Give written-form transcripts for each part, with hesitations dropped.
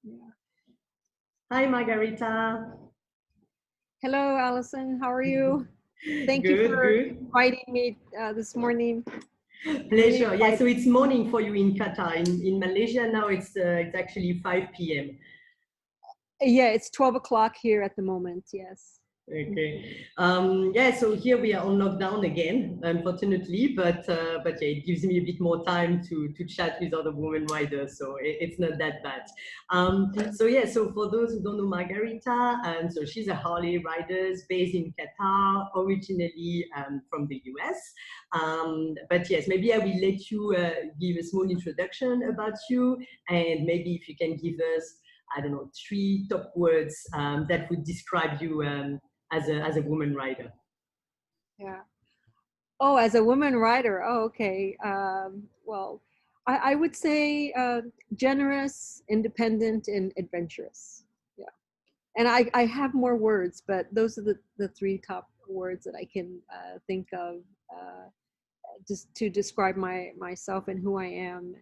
Yeah. Hi, Margarita. Hello, Allison. How are you? Thank you Good, for good. inviting me this morning. I'm really Pleasure. Yeah, excited. so it's morning for you in Qatar. In Malaysia now it's actually 5 p.m. Yeah, it's 12 o'clock here at the moment. Yes. Mhm. Okay. Yeah, so here we are on lockdown again, unfortunately, but yeah, it gives me a bit more time to chat with other women riders, so it's not that bad. So yeah, so for those who don't know Margarita, so she's a Harley rider based in Qatar, originally from the US. But yes, maybe I will let you give a small introduction about you, and maybe if you can give us, I don't know, three top words that would describe you as a woman rider. Yeah. Oh, as a woman writer. Oh, okay. Well, I would say generous, independent, and adventurous. Yeah. And I have more words, but those are the three top words that I can think of. Just to describe myself and who I am.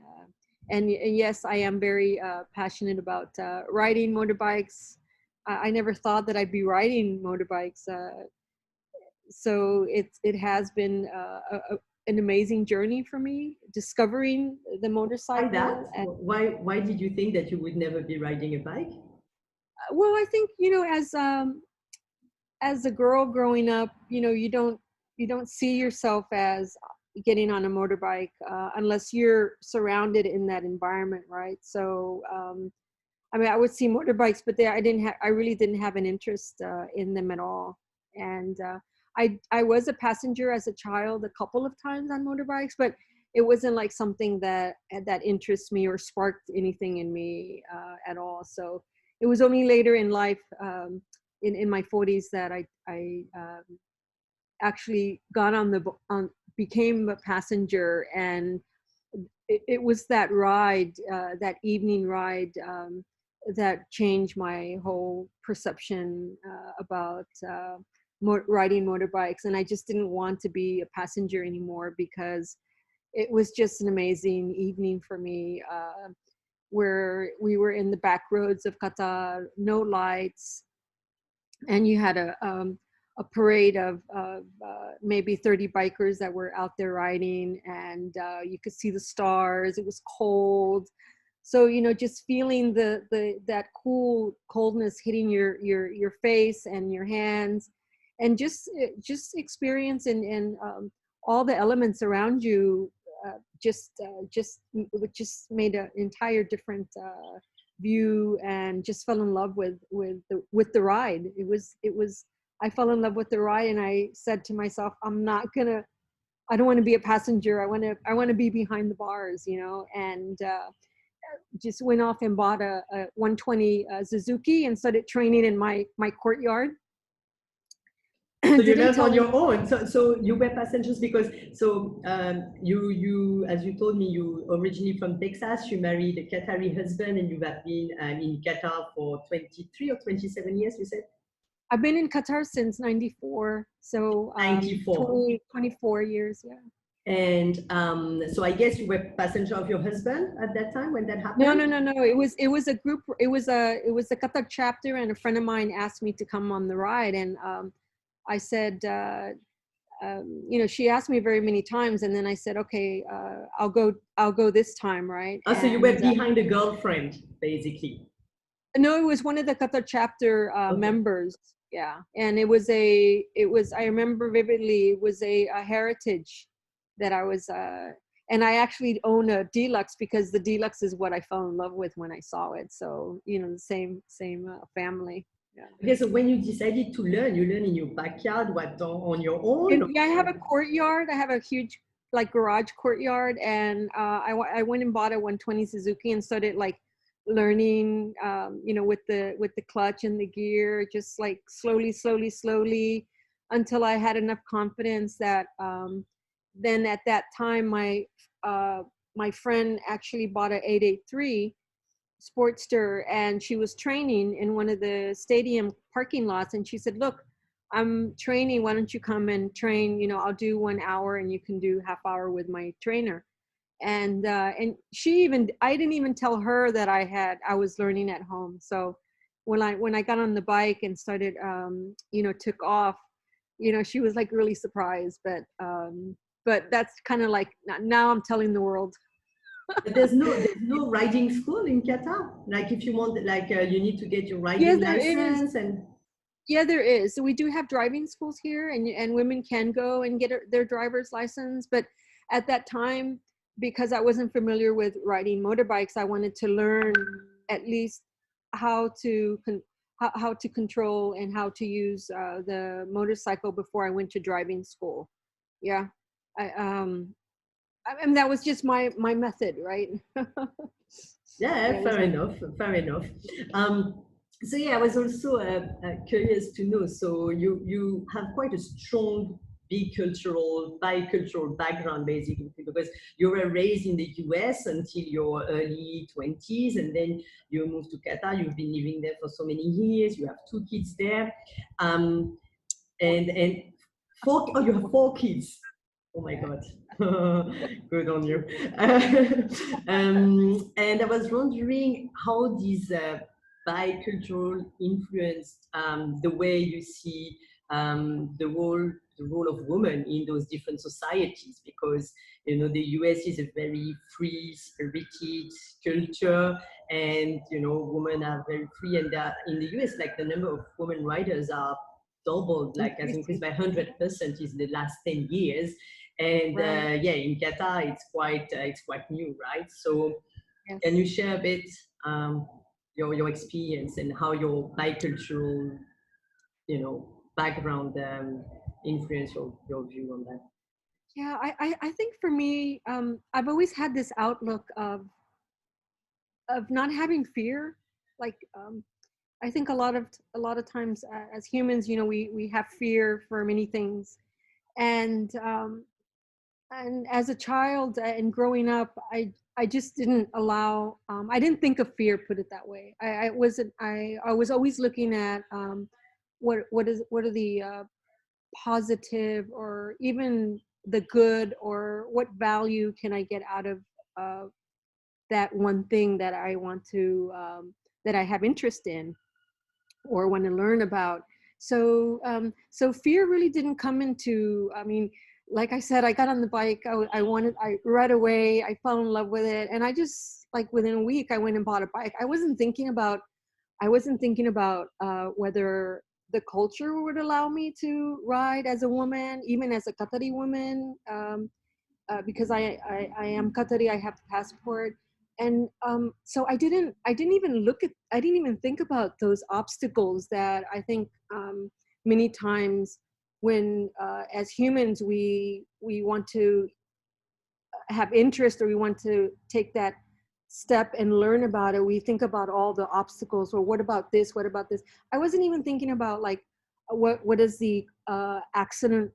And yes, I am very passionate about riding motorbikes. I never thought that I'd be riding motorbikes. So it has been an amazing journey for me, discovering the Why that? motorcycle. And Why did you think that you would never be riding a bike? well, I think as a girl growing up, you don't see yourself as getting on a motorbike unless you're surrounded in that environment, right? So, I mean, I would see motorbikes, but I really didn't have an interest in them at all. And I was a passenger as a child a couple of times on motorbikes, but it wasn't like something that interests me or sparked anything in me at all. So it was only later in life, in my 40s, that I actually got became a passenger, and it was that ride, that evening ride, that changed my whole perception about riding motorbikes. And I just didn't want to be a passenger anymore because it was just an amazing evening for me, where we were in the back roads of Qatar, no lights, and you had a parade of maybe 30 bikers that were out there riding, and you could see the stars. It was cold, so just feeling the that coldness hitting your face and your hands, and just experience and all the elements around you, just made an entire different view, and just fell in love with the ride. It was I fell in love with the ride, and I said to myself, I don't want to be a passenger. I want to be behind the bars, and just went off and bought a 120 Suzuki and started training in my courtyard. So you Didn't learned tell on any. your own. So you were passengers because you as you told me, you originally from Texas. You married a Qatari husband, and you have been in Qatar for 23 or 27 years. You said I've been in Qatar since 94, so 94. 24 years. Yeah. And so I guess you were passenger of your husband at that time when that No, happened. no, no, no. It was a group. It was a Qatar chapter, and a friend of mine asked me to come on the ride, and I said, she asked me very many times, and then I said, okay, I'll go this time, right? Oh, so you were And behind a girlfriend, basically. no, it was one of the Qatar chapter Okay. members. Yeah, and I remember vividly. It was a heritage that I was. And I actually own a deluxe because the deluxe is what I fell in love with when I saw it. So the same family. Yeah. Okay, so when you decided to learn, you learn in your backyard, what, on your own? And yeah, I have a courtyard. I have a huge like garage courtyard, and I went and bought a 120 Suzuki and started like learning, with the clutch and the gear, just like slowly, slowly, slowly, until I had enough confidence that then at that time my friend actually bought a 883 Sportster, and she was training in one of the stadium parking lots, and she said, look, I'm training, why don't you come and train? I'll do 1 hour and you can do half hour with my trainer. And she even, I didn't even tell her that I was learning at home. So when I got on the bike and started, took off, she was like really surprised. But that's kind of like, now I'm telling the world. But there's no riding school in Qatar. Like if you want, like you need to get your Yeah, riding there is. license and. Yeah, there is. So we do have driving schools here, and women can go and get their driver's license. But at that time, because I wasn't familiar with riding motorbikes, I wanted to learn at least how to how to control and how to use the motorcycle before I went to driving school. Yeah, I mean that was just my method, right? Yeah, Yeah, it was fair my enough. Fair enough. So yeah, I was also curious to know. So you have quite a strong bicultural background, basically, because you were raised in the US until your early 20s, and then you moved to Qatar. You've been living there for so many years. You have two kids there, um, and four. Oh, you have four kids. Oh my God. Good on you. And I was wondering how these bicultural influenced the way you see the role of women in those different societies, because the US is a very free spirited culture, and women are very free, and in the US, like, the number of women riders are doubled, like has increased increasing. by 100% in the last 10 years. And Right. yeah, in Qatar, it's quite new, right? So can you Yes. share a bit your experience and how your bicultural, background influence your view on that? Yeah, I think for me, I've always had this outlook of not having fear. Like, I think a lot of times, as humans, we have fear for many things, and as a child, and growing up, I just didn't allow. I didn't think of fear. Put it that way. I wasn't. I was always looking at, what are the positive, or even the good, or what value can I get out of uh, that one thing that I want to, that I have interest in or want to learn about. So fear really didn't come into. I mean, like I said, I got on the bike. I right away. I fell in love with it, and I just, like, within a week, I went and bought a bike. I wasn't thinking about whether the culture would allow me to ride as a woman, even as a Qatari woman, because I am Qatari. I have the passport, and so I didn't even think about those obstacles that I think, many times, when, as humans, we want to have interest, or we want to take that step and learn about it, we think about all the obstacles, or what about this. I wasn't even thinking about, like, what is the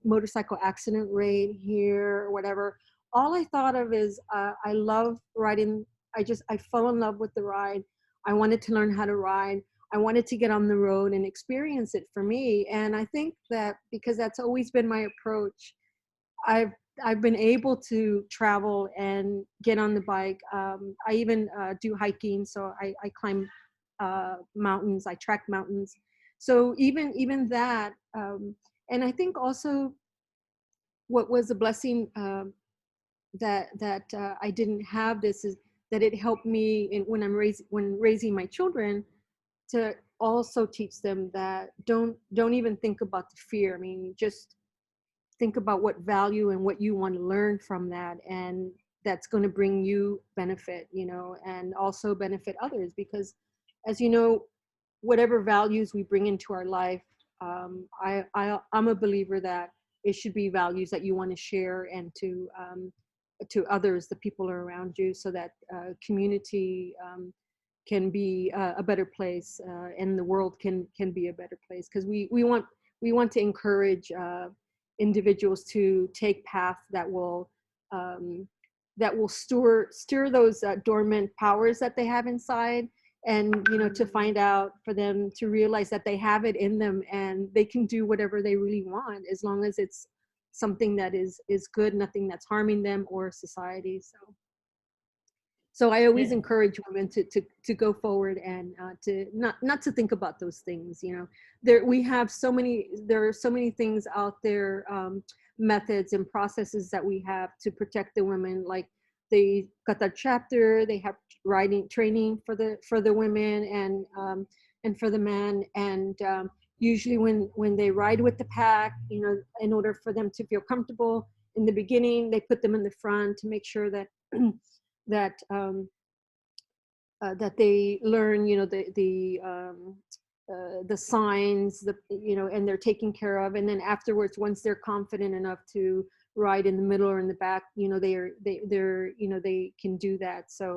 motorcycle accident rate here, or whatever. All I thought of is, I love riding. I fell in love with the ride. I wanted to learn how to ride. I wanted to get on the road and experience it for me. And I think that, because that's always been my approach, I've I've been able to travel and get on the bike. I even do hiking, so I climb mountains. I track mountains. So even that, and I think also what was a blessing, that I didn't have this, is that it helped me when raising my children, to also teach them that don't even think about the fear. I mean, just think about what value and what you want to learn from that, and that's going to bring you benefit, and also benefit others, because, as you know, whatever values we bring into our life, I'm a believer that it should be values that you want to share, and to others, the people around you, so that community can be a better place, and the world can be a better place, because we want to encourage individuals to take paths um, that will stir those dormant powers that they have inside, and to find out, for them to realize that they have it in them, and they can do whatever they really want, as long as it's something that is good, nothing that's harming them or society. So So I always Yeah. encourage women to go forward and to not to think about those things. You know, there are so many things out there, methods and processes that we have to protect the women, like the Qatar chapter. They have riding training for the women and for the men. And usually when they ride with the pack, you know, in order for them to feel comfortable in the beginning, they put them in the front to make sure that that that they learn, you know, the signs, you know, and they're taken care of. And then afterwards, once they're confident enough to ride in the middle or in the back, you know, they're you know, they can do that. So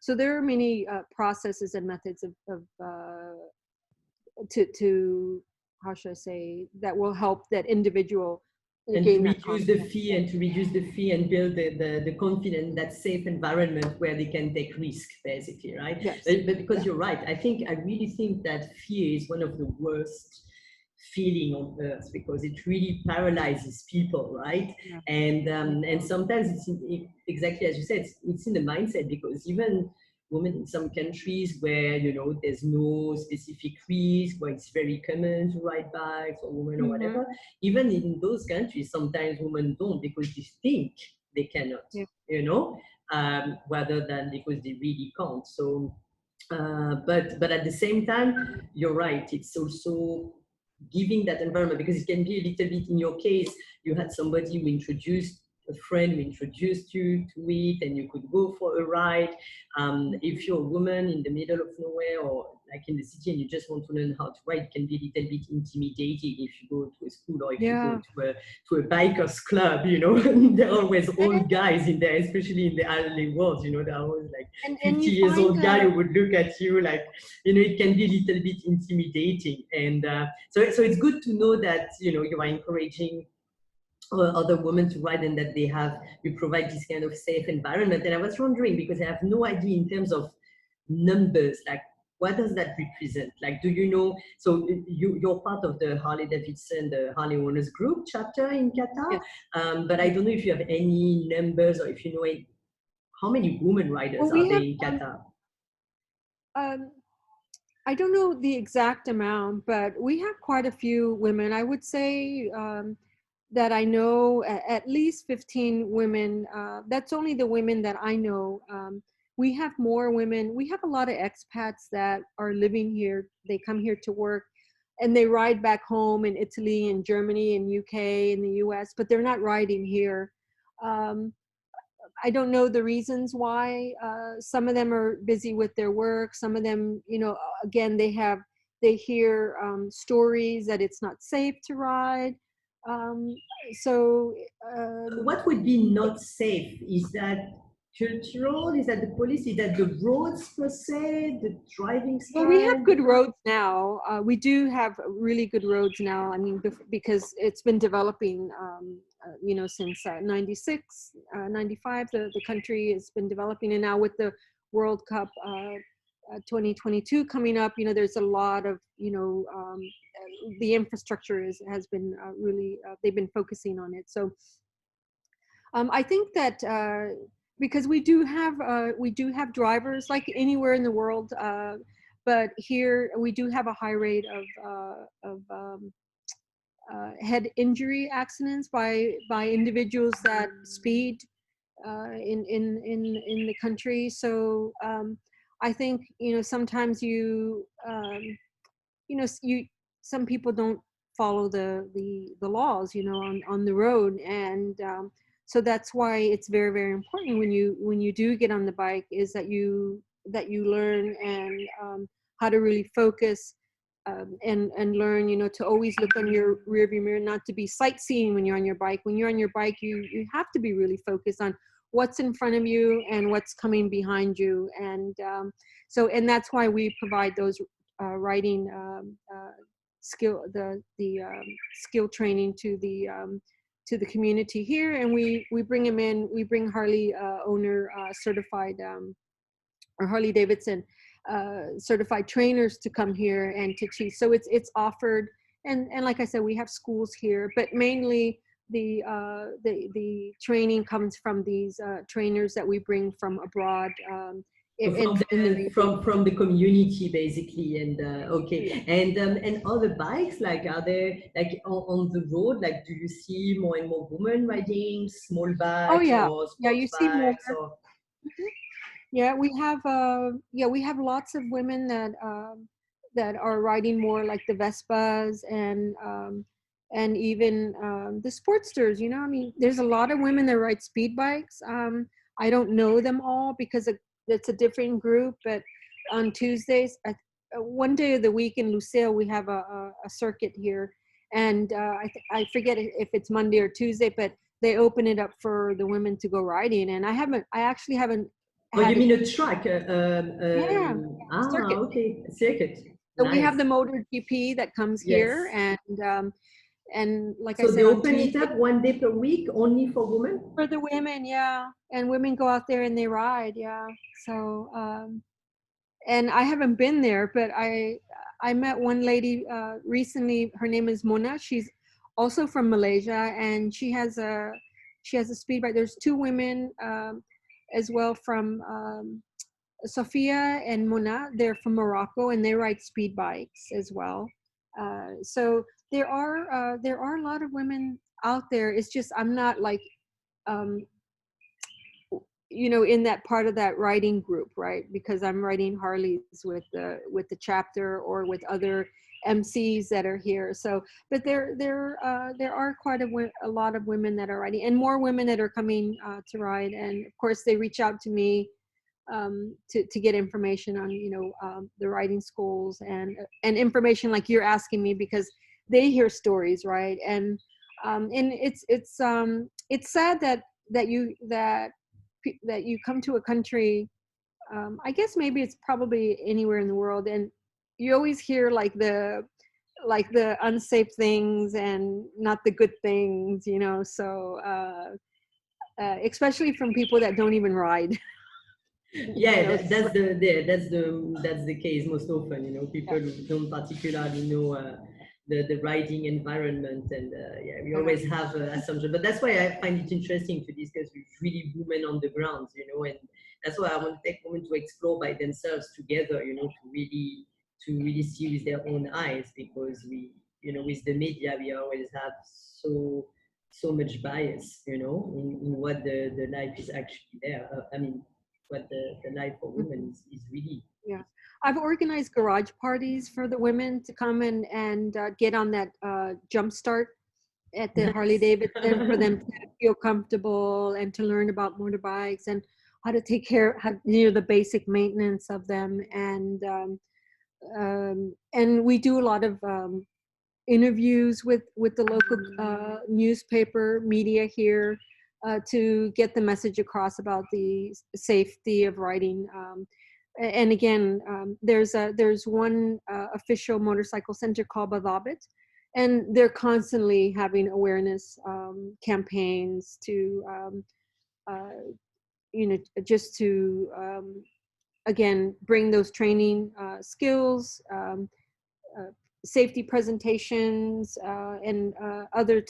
so there are many processes and methods of to how should I say, that will help that individual And to gain that reduce the confidence. fear and to reduce the fear and build the confidence, that safe environment where they can take risk, basically, right? Yes. But because Yeah. you're right, I really think that fear is one of the worst feeling on earth, because it really paralyzes people, right? Yeah. And sometimes exactly as you said, it's in the mindset, because even women in some countries where, you know, there's no specific risk, where it's very common to ride bikes or women or Mm-hmm. whatever, even in those countries, sometimes women don't, because they think they cannot, Yeah. you know, rather than because they really can't. So, but at the same time, you're right. It's also giving that environment, because it can be a little bit, in your case, you had somebody who introduced a friend who introduced you to it, and you could go for a ride. If you're a woman in the middle of nowhere, or like in the city, and you just want to learn how to ride, it can be a little bit intimidating if you go to a school, or if you go Yeah. to a bikers club, you know. There are always old guys in there, especially in the Harley world, you know. There are always like And 50 you years find old guy who would look at you like, you know, it can be a little bit intimidating. And so it's good to know that, you know, you are encouraging other women to ride, and that you provide this kind of safe environment. And I was wondering, because I have no idea in terms of numbers, like what does that represent? Like, do you know? So you're part of the Harley Davidson, the Harley Owners Group chapter in Qatar, yes. but I don't know if you have any numbers, or if you know how many women riders Well, are we there have in Qatar? um, I don't know the exact amount, but we have quite a few women. I would say that I know at least 15 women. That's only the women that I know. We have more women. We have a lot of expats that are living here. They come here to work, and they ride back home in Italy and Germany and UK and the US, but they're not riding here. Um, I don't know the reasons why. Some of them are busy with their work. Some of them, you know, again, they hear stories that it's not safe to ride. Um, so, um, What would be not safe? Is that cultural? Is that the police? Is that the roads per se? The driving well, we have style? good roads now. We do have really good roads now. I mean, because it's been developing, you know, since 96, 95, the country has been developing. And now with the World Cup 2022 coming up, you know, there's a lot of, you know, the infrastructure has been really, they've been focusing on it. So I think that because we do have drivers like anywhere in the world, but here we do have a high rate of head injury accidents by individuals that speed in the country. So I think, you know, sometimes you know, some people don't follow the laws, you know, on the road. And so that's why it's very, very important when you do get on the bike, is that you learn and how to really focus, and learn, you know, to always look on your rear view mirror, not to be sightseeing when you're on your bike. When you're on your bike, you have to be really focused on what's in front of you and what's coming behind you. And and that's why we provide those writing skill training to the community here. And we bring them in. We bring Harley owner certified or Harley Davidson certified trainers to come here and to teach. So it's offered, and like I said, we have schools here, but mainly the training comes from these trainers that we bring from abroad, So in the region. from the community basically, and okay, Yeah. and other bikes, like, are there, like, on the road, like, do you see more and more women riding small Oh bikes yeah, or yeah. You sports see more. bikes or? Mhm. Yeah, we have lots of women that are riding more like the Vespas and even the Sportsters. You know, I mean, there's a lot of women that ride speed bikes. I don't know them all because it's a different group. But on Tuesdays, one day of the week in Lucille, we have a circuit here, and I forget if it's Monday or Tuesday, but they open it up for the women to go riding. And I actually haven't Oh, you had it. mean a track? Yeah, circuit. Okay, circuit. So we have Nice. the Motor GP that comes here, Yes. and like I So they said, on open it Tuesday up one day per week only for women? for the women, yeah, and women go out there and they ride, yeah. So and I haven't been there, but I met one lady recently. Her name is Mona. She's also from Malaysia, and she has a speed bike. There's two women as well from Sophia and Mona. They're from Morocco, and they ride speed bikes as well. So there are a lot of women out there. It's just I'm not like um, in that part of that writing group, right? Because I'm writing Harleys with the chapter or with other MCs that are here. So, but there are quite a lot of women that are writing, and more women that are coming to ride. And of course, they reach out to me to get information on the writing schools and information like you're asking me, because they hear stories, right? And it's sad that you come to a country. I guess maybe it's probably anywhere in the world, and you always hear like the unsafe things and not the good things, so especially from people that don't even ride. Yeah, So, that's the case most often. People who don't particularly know the riding environment, and yeah, we yeah. always have assumption. But that's why I find it interesting to discuss with really women on the ground. And that's why I want to take a moment to explore by themselves together. To really see with their own eyes, because with the media we always have so much bias, in what the life is actually there. I mean, what the life for women is really. Yeah, I've organized garage parties for the women to come and get on that jump start at the Harley Nice. Davidson, for them to feel comfortable and to learn about motorbikes and how to take care, the basic maintenance of them. And we do a lot of interviews with the local newspaper media here to get the message across about the safety of riding. And again, there's one official motorcycle center called Badabit, and they're constantly having awareness campaigns to just to again bring those training skills, uh, safety presentations, and other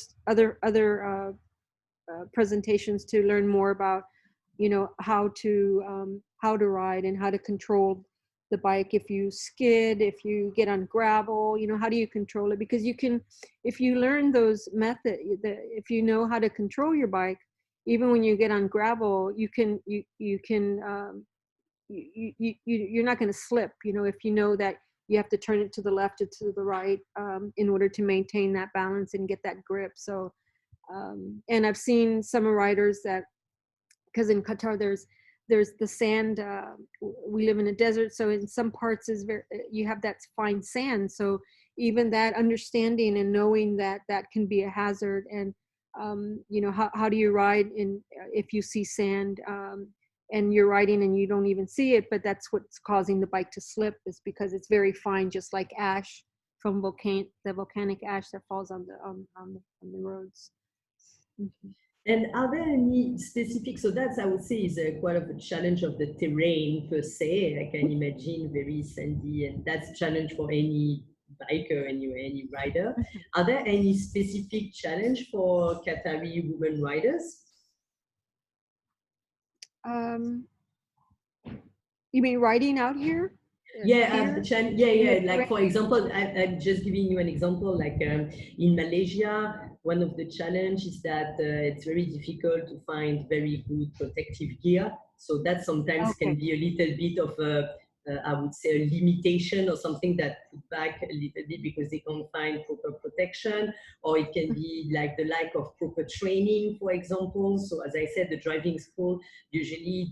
presentations to learn more about how to ride and how to control the bike. If you skid, if you get on gravel, how do you control it? Because you can, if you learn those methods, if you know how to control your bike, even when you get on gravel, you're not going to slip, if you know that you have to turn it to the left or to the right, in order to maintain that balance and get that grip. So and I've seen some riders that, because in Qatar there's the sand, we live in a desert, so in some parts you have that fine sand. So even that understanding and knowing that that can be a hazard, and how do you ride if you see sand, and you're riding and you don't even see it, but that's what's causing the bike to slip, is because it's very fine, just like ash from the volcanic ash that falls on the roads. Mhm. And are there any specific, so that's, I would say, is quite of a challenge of the terrain per se. I can imagine very sandy, and that's a challenge for any biker, any rider. Mhm. Are there any specific challenge for Qatari women riders? Um, you mean writing out here? Yeah, Here in the yeah. Like UAE? for example, I'm just giving you an example. Like in Malaysia, one of the challenge is that it's very difficult to find very good protective gear. So that sometimes Okay. can be a little bit of a, I would say, a limitation or something that put back a little bit because they can't find proper protection, or it can be like the lack of proper training, for example. So as I said, the driving school usually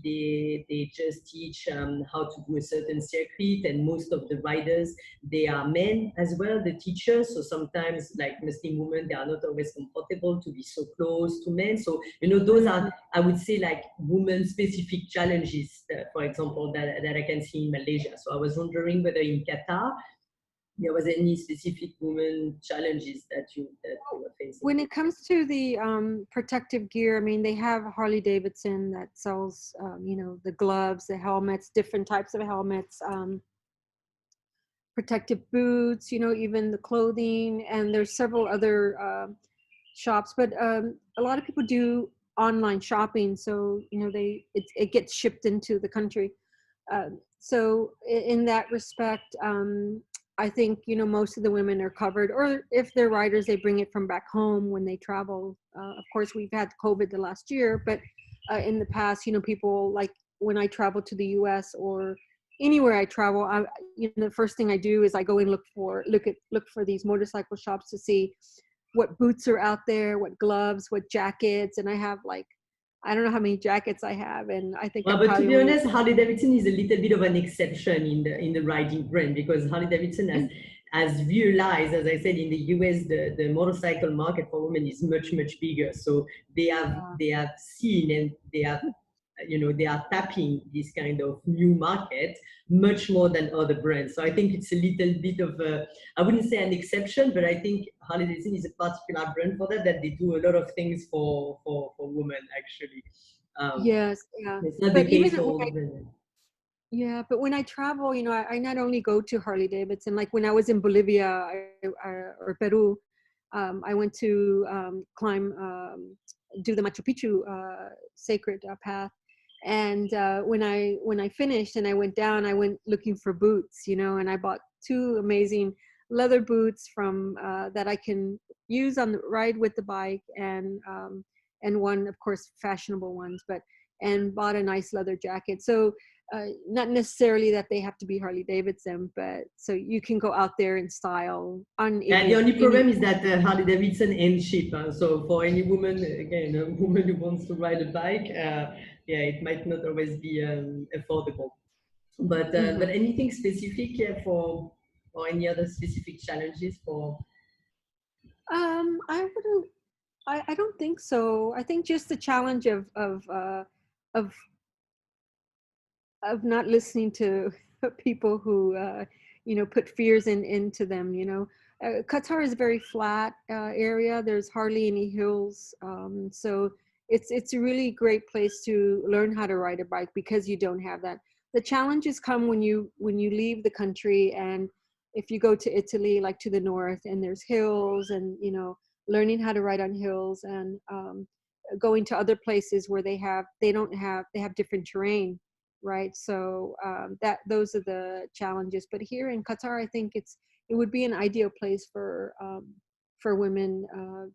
they just teach how to do a certain circuit, and most of the riders, they are men as well, the teachers. So sometimes, like Muslim women, they are not always comfortable to be so close to men. So those Mhm. are, I would say, like women specific challenges, for example, that I can see in Malaysia. So I was wondering whether in Qatar there was any specific women challenges that you were facing. When it comes to the protective gear, I mean, they have Harley Davidson that sells, the gloves, the helmets, different types of helmets, protective boots, even the clothing, and there's several other shops. But a lot of people do online shopping, so it gets shipped into the country. So in that respect, I think most of the women are covered, or if they're riders, they bring it from back home when they travel. Of course, we've had COVID the last year, but in the past, people like when I travel to the U.S. or anywhere I travel, the first thing I do is I go and look for these motorcycle shops to see what boots are out there, what gloves, what jackets, and I have like I don't know how many jackets I have, and I think I Well, but to probably be only honest, Harley Davidson is a little bit of an exception in the riding brand, because Harley Davidson has realized, as I said, in the US, the motorcycle market for women is much bigger. So they have seen, and they are tapping this kind of new market much more than other brands. So I think it's a little bit of a, I wouldn't say an exception, but I think Harley Davidson is a particular brand for that they do a lot of things for women actually. Um, yes, yeah. it's not the But even case for when all I the brands. yeah, but when I travel, I not only go to Harley Davidson. Like when I was in Bolivia or Peru, I went to climb, do the Machu Picchu sacred path. And when I finished and I went down, I went looking for boots, and I bought two amazing leather boots from that I can use on the ride with the bike, and one, of course, fashionable ones, but and bought a nice leather jacket. So not necessarily that they have to be Harley Davidson, but so you can go out there in style on Yeah, the only any. problem is that Harley Davidson ain't cheap. So for any woman, again, a woman who wants to ride a bike, yeah, it might not always be affordable. But Mhm. anything specific, yeah, for or any other specific challenges for? I wouldn't. I don't think so. I think just the challenge of not listening to people who put fears into them. Qatar is a very flat area. There's hardly any hills, so it's a really great place to learn how to ride a bike because you don't have that. The challenges come when you leave the country, and if you go to Italy, like to the north, and there's hills, and learning how to ride on hills, and going to other places where they have different terrain, right? So that those are the challenges. But here in Qatar, I think it would be an ideal place for women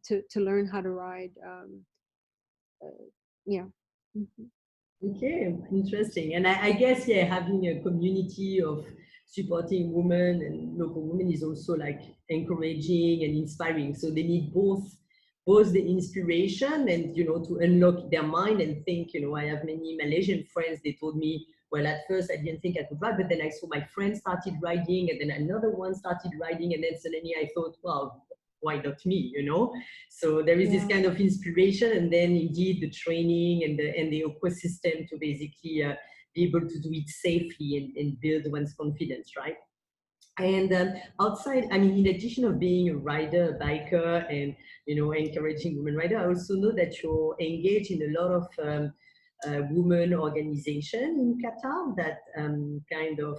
to learn how to ride. Yeah. Mhm. Okay, interesting. And I guess, yeah, having a community of supporting women and local women is also like encouraging and inspiring. So they need both the inspiration and to unlock their mind and think. I have many Malaysian friends. They told me, well, at first I didn't think I could ride, but then I saw my friend started riding, and then another one started riding, and then suddenly I thought, well, why not me? So there is this Yeah. kind of inspiration, and then indeed the training and the ecosystem to basically be able to do it safely and build one's confidence, right? And outside, I mean, in addition of being a rider, a biker, and encouraging women rider, I also know that you're engaged in a lot of women organization in Qatar that kind of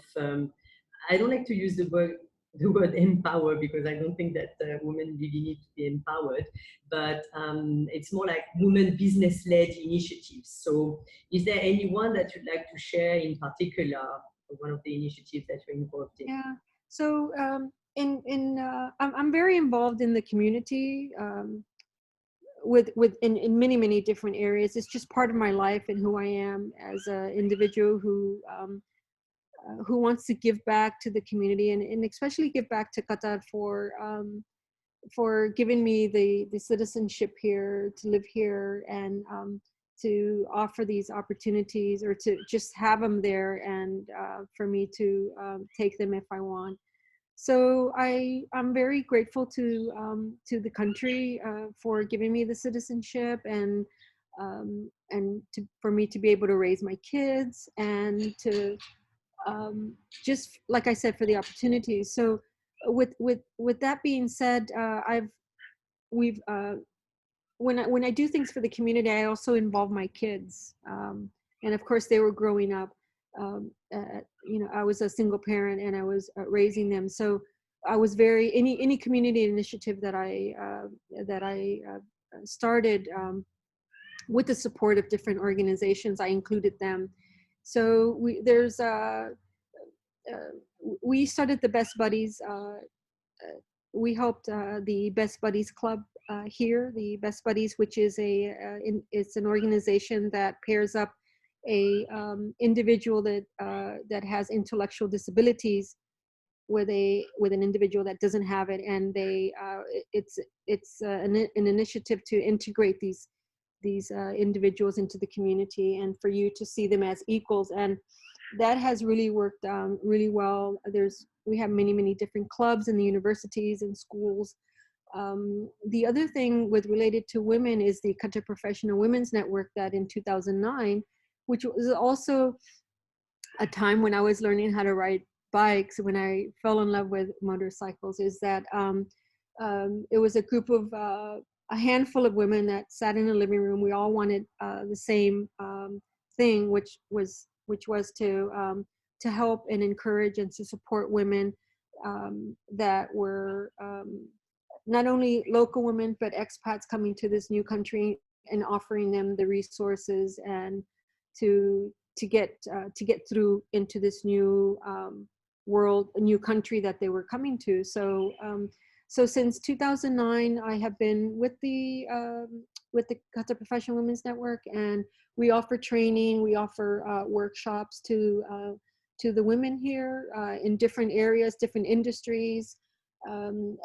I don't like to use the the word empower, because I don't think that women really need to be empowered, but it's more like women business-led initiatives. So is there anyone that you'd like to share in particular, one of the initiatives that you're involved in? Yeah. So I'm very involved in the community, with in many different areas. It's just part of my life and who I am as an individual who wants to give back to the community, and especially give back to Qatar for giving me the citizenship here to live here, and to offer these opportunities, or to just have them there, and for me to take them if I want. So I'm very grateful to the country for giving me the citizenship, and for me to be able to raise my kids, and to just like I said, for the opportunities. So with that being said, we've when I do things for the community, I also involve my kids, and of course they were growing up. I was a single parent, and I was raising them. So I was very any community initiative that I started, with the support of different organizations, I included them. So we started the Best Buddies. We helped the Best Buddies Club here, the Best Buddies, which is it's an organization that pairs up a individual that has intellectual disabilities with an individual that doesn't have it, and it's an initiative to integrate these individuals into the community, and for you to see them as equals. And that has really worked really well. We have many different clubs in the universities and schools. The other thing related to women is the Qatar Professional Women's Network, that in 2009, which was also a time when I was learning how to ride bikes, when I fell in love with motorcycles, is that it was a group of a handful of women that sat in a living room. We all wanted the same thing, which was to help and encourage and to support women that were not only local women but expats coming to this new country, and offering them the resources and to get through into this new world, a new country that they were coming to. So since 2009, I have been with the Qatar Professional Women's Network, and we offer training, we offer workshops to the women here in different areas, different industries.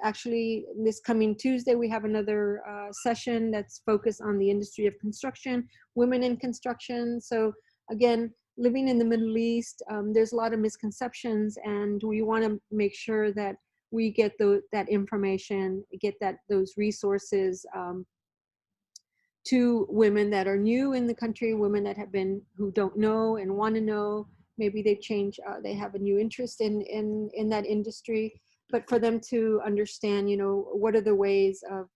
Actually, this coming Tuesday, we have another session that's focused on the industry of construction, women in construction. So again, living in the Middle East, there's a lot of misconceptions, and we want to make sure that we get that information, get those resources to women that are new in the country, women that who don't know and want to know. Maybe they've changed, they have a new interest in that industry, but for them to understand, what are the ways of,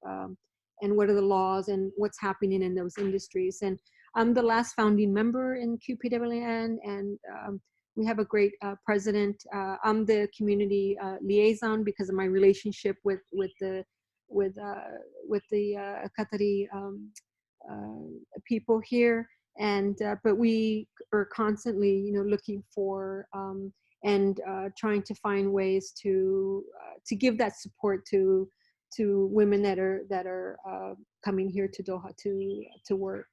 and what are the laws and what's happening in those industries. And I'm the last founding member in QPWN, and we have a great president. I'm the community liaison because of my relationship with the Qatari people here, and but we are constantly, looking for and trying to find ways to give that support to women that are coming here to Doha to work.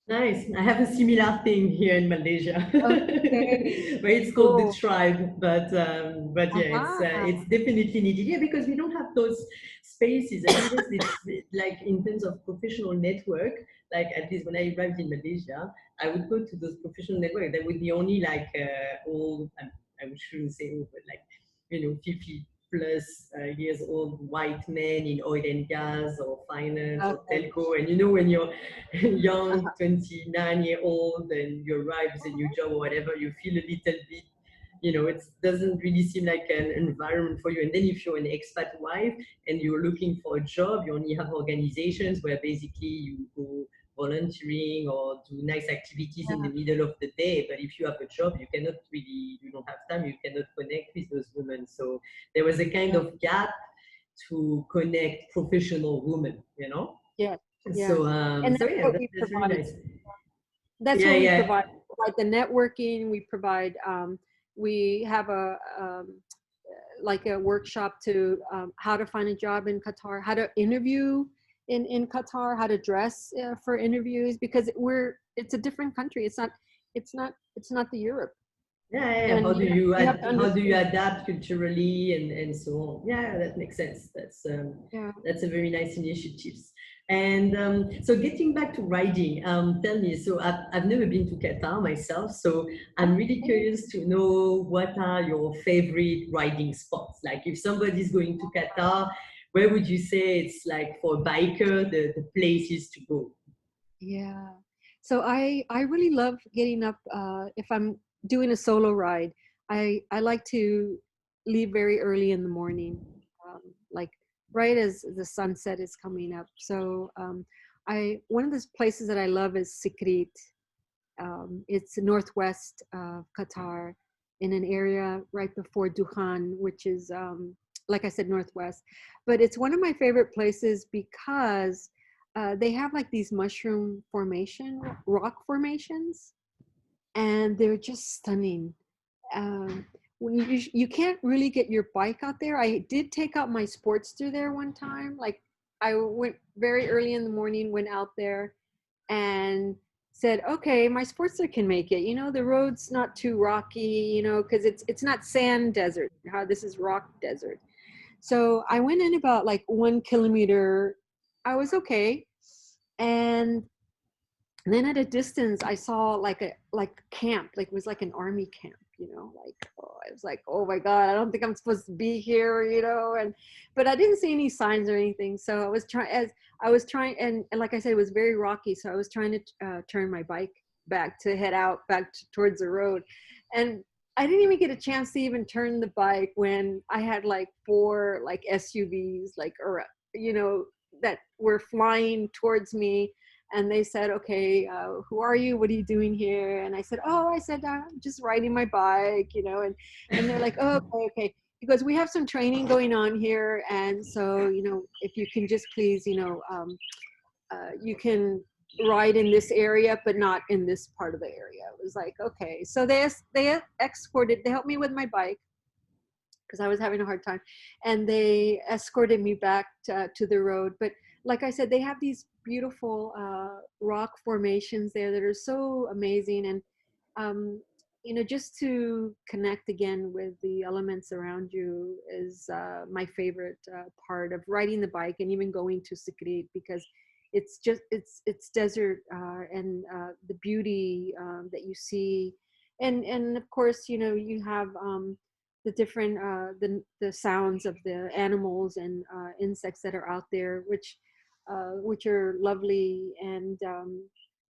Nice. I have a similar thing here in Malaysia, Okay, where it's called the cool. tribe. But yeah, it's definitely needed. Yeah, because we don't have those spaces. And even it's like in terms of professional network. Like at least when I arrived in Malaysia, I would go to those professional network. There would be only like all. I shouldn't say all, but like 50 plus years old white men in oil and gas or finance or Okay. telco. And when you're young 29-year-old and you arrive at a new job or whatever, you feel a little bit, it doesn't really seem like an environment for you. And then if you're an expat wife and you're looking for a job, you only have organizations where basically you go volunteering or do nice activities in the Yeah, middle of the day. But if you have a job, you don't have time, you cannot connect with those women. So there was a kind yeah, of gap to connect professional women, you know? yes, So, yes. And so that's yeah, what we that's really provide. nice. That's Yeah, what we yeah. provide. We provide the networking. We have a like a workshop to how to find a job in Qatar, how to interview in Qatar, how to dress for interviews, because it's a different country. It's not the Europe, Yeah, yeah, yeah. and you have to How do you understand. adapt culturally and so on? Yeah, that makes sense. Yeah. That's a very nice initiative. And so getting back to riding, tell me. So I've never been to Qatar myself, so I'm really Okay. curious to know what are your favorite riding spots. Like if somebody's going to Qatar, where would you say it's like for a biker the places to go? Yeah. So I really love getting up if I'm doing a solo ride. I like to leave very early in the morning, like right as the sunset is coming up. So I one of the places that I love is Sikrit. It's northwest of Qatar, in an area right before Dukhan, which is like I said, northwest. But it's one of my favorite places because they have like these mushroom rock formations, and they're just stunning. When you can't really get your bike out there. I did take out my Sportster there one time. Like I went very early in the morning, went out there, and said, okay, my Sportster can make it. The road's not too rocky. Because it's not sand desert. How this is rock desert. So I went in about like 1 kilometer. I was okay, and then at a distance I saw like camp, like it was like an army camp, like, oh, I was like, oh my god, I don't think I'm supposed to be here, and but I didn't see any signs or anything. So I was trying, and like I said, it was very rocky, so I was trying to turn my bike back to head out back towards the road, and I didn't even get a chance to even turn the bike when I had like four like SUVs, like, or that were flying towards me, and they said, okay, who are you, what are you doing here? And I said, I'm just riding my bike, and they're like, oh, okay. Because we have some training going on here, and so if you can just please, you can ride in this area but not in this part of the area. It was like, okay. So they helped me with my bike because I was having a hard time, and they escorted me back to the road. But like I said, they have these beautiful rock formations there that are so amazing, and just to connect again with the elements around you is my favorite part of riding the bike, and even going to Sikrit, because it's desert, and the beauty that you see, and of course you have the different the sounds of the animals and insects that are out there, which are lovely, and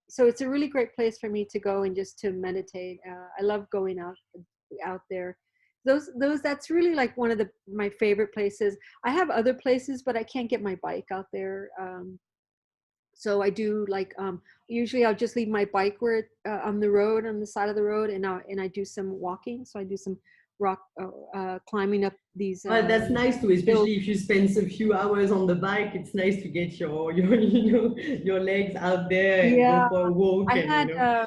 so it's a really great place for me to go and just to meditate. I love going out there. Those That's really like one of my favorite places. I have other places, but I can't get my bike out there. So I do like usually I'll just leave my bike on the road, on the side of the road, and I do some walking. So I do some rock climbing up these Well, that's nice too, hills. especially if you spend a few hours on the bike. It's nice to get your legs out there and go Yeah, for a walk I and had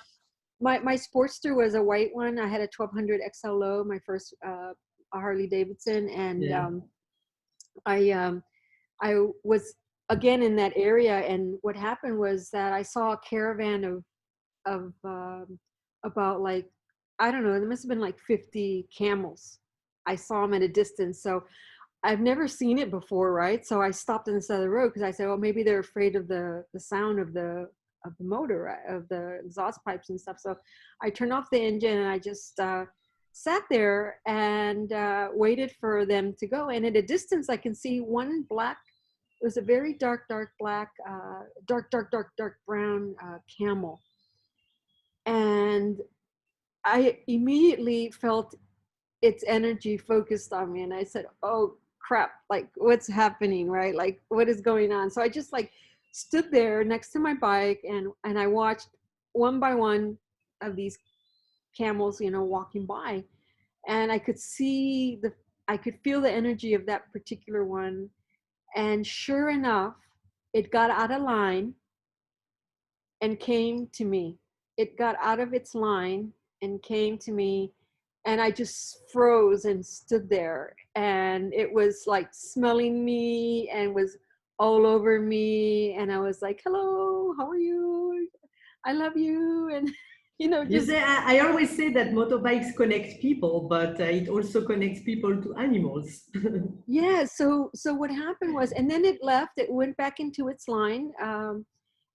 my Sportster was a white one. I had a 1200 XLO, my first Harley Davidson, and yeah. I I was again in that area, and what happened was that I saw a caravan of about like, I don't know, there must have been like 50 camels. I saw them at a distance, so I've never seen it before, right? So I stopped on the side of the road because I said, well, maybe they're afraid of the sound of the motor, right? Of the exhaust pipes and stuff. So I turned off the engine, and I just sat there and waited for them to go. And at a distance, I can see one black. It was a very dark black, dark brown camel, and I immediately felt its energy focused on me, and I said, oh crap, like what's happening, right? Like what is going on? So I just like stood there next to my bike, and I watched one by one of these camels, you know, walking by, and I could feel the energy of that particular one. And sure enough, it got out of line and came to me. It got out of its line and came to me, and I just froze and stood there. And it was like smelling me and was all over me. And I was like, "Hello, how are you? I love you." And you know, You just say, I always say that motorbikes connect people, but it also connects people to animals. yeah. So what happened was, and then it left. It went back into its line.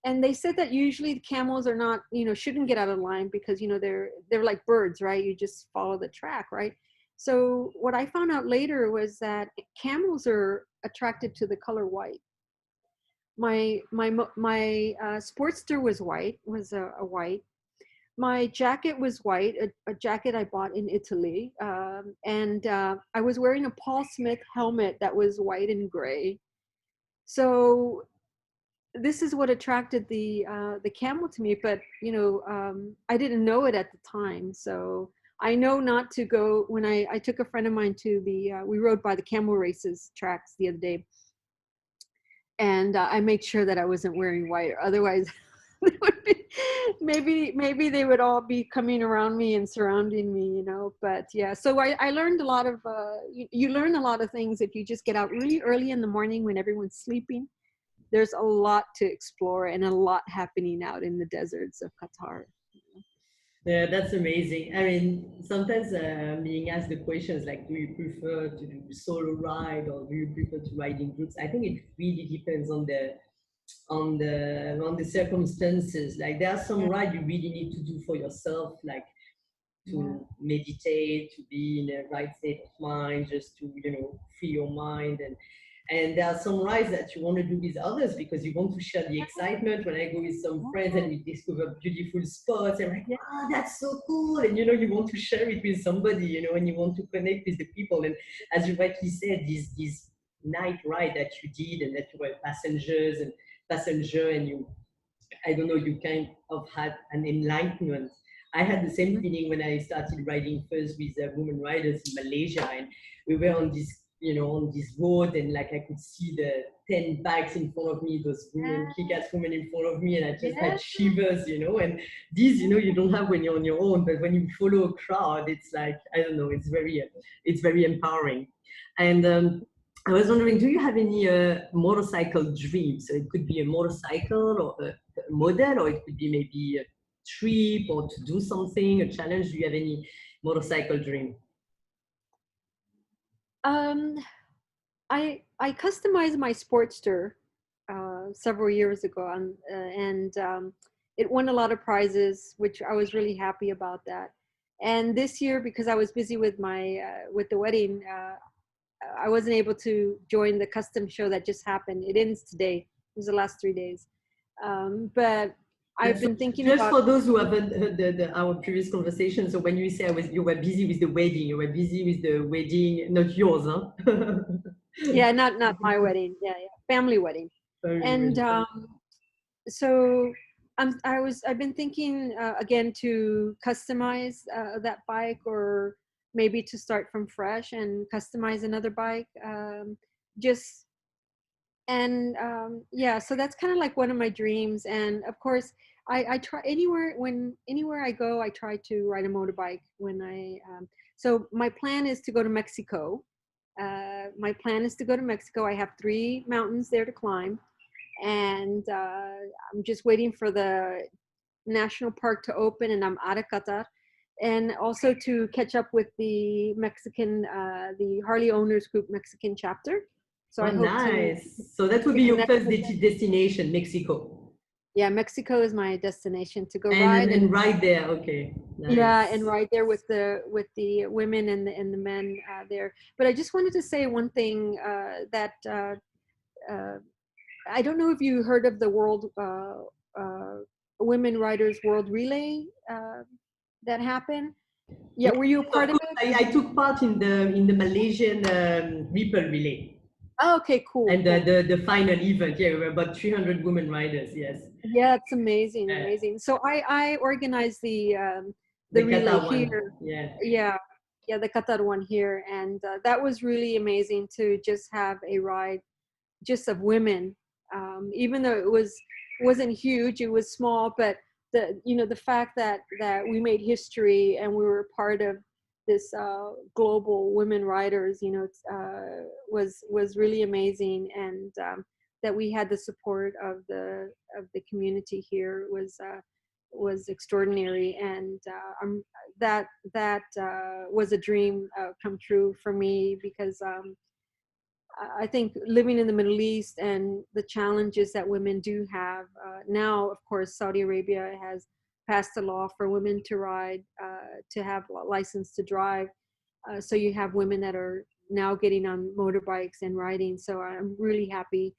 And they said that usually the camels are not, you know, shouldn't get out of line because, you know, they're like birds, right? You just follow the track, right? So what I found out later was that camels are attracted to the color white. My Sportster was white, was a white. My jacket was white, a jacket I bought in Italy, and I was wearing a Paul Smith helmet that was white and gray. So this is what attracted the camel to me, but you know, I didn't know it at the time. So I know not to go. When I took a friend of mine to the we rode by the camel races tracks the other day, and I made sure that I wasn't wearing white, otherwise it would be, maybe they would all be coming around me and surrounding me, you know. But yeah, so I learned a lot of you learn a lot of things if you just get out really early in the morning when everyone's sleeping. There's a lot to explore and a lot happening out in the deserts of Qatar. Yeah, that's amazing. I mean, sometimes being asked the questions like, do you prefer to do solo ride or do you prefer to ride in groups? I think it really depends on the circumstances. Like there are some Yeah, ride you really need to do for yourself, like yeah, to meditate, to be in a right state of mind, just to free your mind. And there are some rides that you want to do with others because you want to share the excitement. When I go with some friends and we discover beautiful spots, I'm like, yeah, wow, that's so cool. And you want to share it with somebody, and you want to connect with the people. And as you rightly said, this night ride that you did and that you were passenger and you, I don't know, you kind of had an enlightenment. I had the same yeah, feeling when I started riding first with women riders in Malaysia, and we were on this road, and like I could see the 10 bikes in front of me, those women, kick-ass women in front of me, and I just yeah, had shivers, and these, you don't have when you're on your own, but when you follow a crowd, it's like, I don't know, it's very empowering. And I was wondering, do you have any motorcycle dreams? So it could be a motorcycle or a model, or it could be maybe a trip or to do something, a challenge. Do you have any motorcycle dream? um I customized my Sportster several years ago, and it won a lot of prizes, which I was really happy about that. And this year, because I was busy with my with the wedding, I wasn't able to join the custom show that just happened. It ends today. It was the last 3 days, but I've So been thinking just about. for those who haven't heard our previous conversation, so when you say you were busy with the wedding, you were busy with the wedding, not yours, huh? Yeah, not my wedding. Yeah, yeah, family wedding. Very And well. so I've been thinking again to customize that bike, or maybe to start from fresh and customize another bike. Just and yeah, so that's kind of like one of my dreams. And of course, I try anywhere I go, I try to ride a motorbike. So my plan is to go to Mexico. My plan is to go to Mexico. I have 3 mountains there to climb, and I'm just waiting for the national park to open, and I'm out of Qatar. And also to catch up with the Harley Owners Group Mexican chapter. So I Oh, hope to nice. So that would be your connect first with them. destination, Mexico. Yeah, Mexico is my destination to go And, and ride, and and right there, okay, yeah, and nice. ride there with the women and the men there. But I just wanted to say one thing that uh, I don't know if you heard of the World Women Riders World Relay that happened. Yeah, Yes, were you a of part of course. it? I took part in the Malaysian Ripple Relay. Oh, okay, cool, And cool. the final event, yeah, we were about 300 women riders, yes. Yeah, it's amazing, Uh, amazing. So I organized the the relay Qatar one, here. yeah. Yeah, yeah, the Qatar one here, and that was really amazing to just have a ride just of women. Even though wasn't huge, it was small, but the fact that we made history and we were part of this global women riders, was really amazing, and that we had the support of the community here was extraordinary, and that was a dream come true for me because I think living in the Middle East and the challenges that women do have now, of course, Saudi Arabia has passed a law for women to ride, to have a license to drive. So you have women that are now getting on motorbikes and riding. So I'm really happy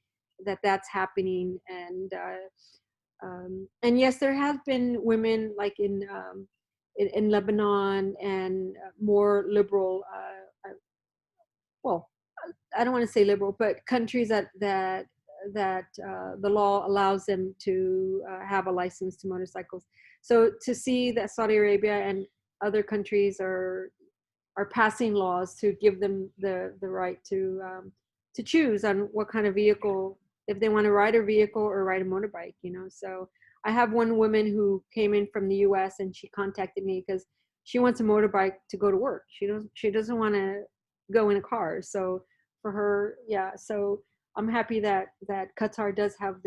that that's happening. And yes, there have been women like in Lebanon and more liberal. Well, I don't want to say liberal, but countries that the law allows them to have a license to motorcycles. So to see that Saudi Arabia and other countries are passing laws to give them the right to choose on what kind of vehicle, if they want to ride a vehicle or ride a motorbike. So I have one woman who came in from the US and she contacted me because she wants a motorbike to go to work. She doesn't want to go in a car. So for her, yeah. So I'm happy that Qatar does have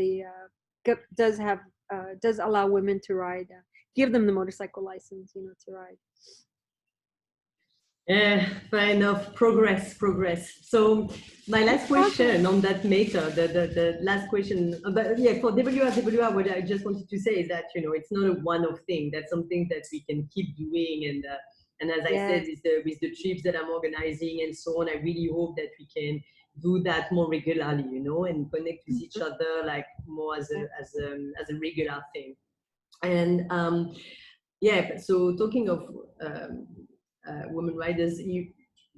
does allow women to ride, give them the motorcycle license, to ride. Fair enough. Progress, progress. So my last Progress. question on that matter, the last question, but yeah, for WRWR, what I just wanted to say is that, it's not a one-off thing. That's something that we can keep doing. And as I said, Yes. with the trips that I'm organizing and so on, I really hope that we can do that more regularly, and connect with each Mhm. other like more as Yeah. a regular thing. And yeah, so talking of women riders,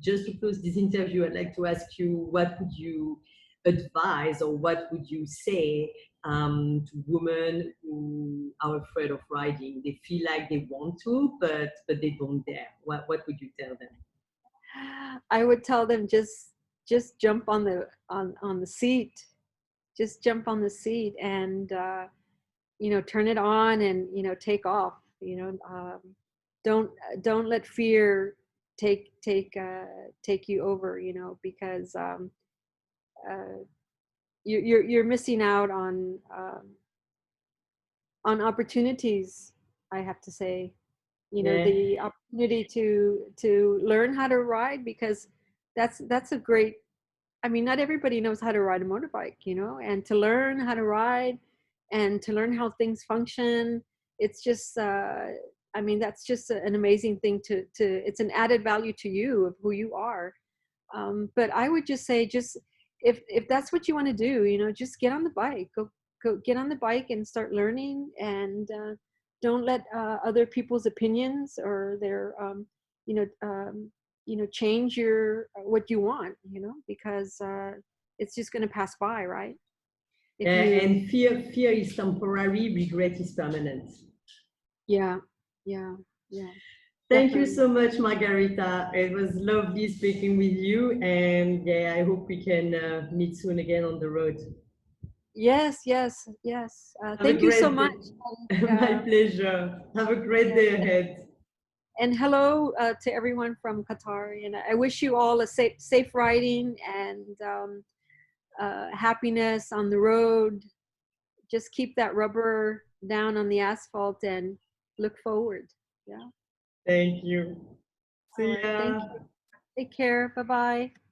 just to close this interview, I'd like to ask you, what would you advise or what would you say to women who are afraid of riding? They feel like they want to, but they don't dare. What would you tell them? I would tell them just jump on the seat. Just jump on the seat and turn it on and take off. Don't don't let fear take you over. Because uh, you're missing out on opportunities. I have to say, Yeah. the opportunity to learn how to ride, because that's a great. I mean, not everybody knows how to ride a motorbike, and to learn how to ride and to learn how things function, it's just, I mean, that's just an amazing thing it's an added value to you of who you are. But I would just say, just if that's what you want to do, just get on the bike, go get on the bike and start learning, and don't let other people's opinions or their, you know, um, change your what you want, because it's just going to pass by, right? If you, And fear is temporary, regret is permanent. yeah, yeah, yeah, Thank you definitely. so much, Margarita. It was lovely speaking with you. And yeah, I hope we can meet soon again on the road. Yes, yes, yes. Have a Thank you so great much. day. And, My pleasure. Have a great day and ahead. and hello to everyone from Qatar. And I wish you all a safe riding and happiness on the road. Just keep that rubber down on the asphalt and look forward. Yeah. Thank you. All See right. Thank ya. you. Take care. Bye bye.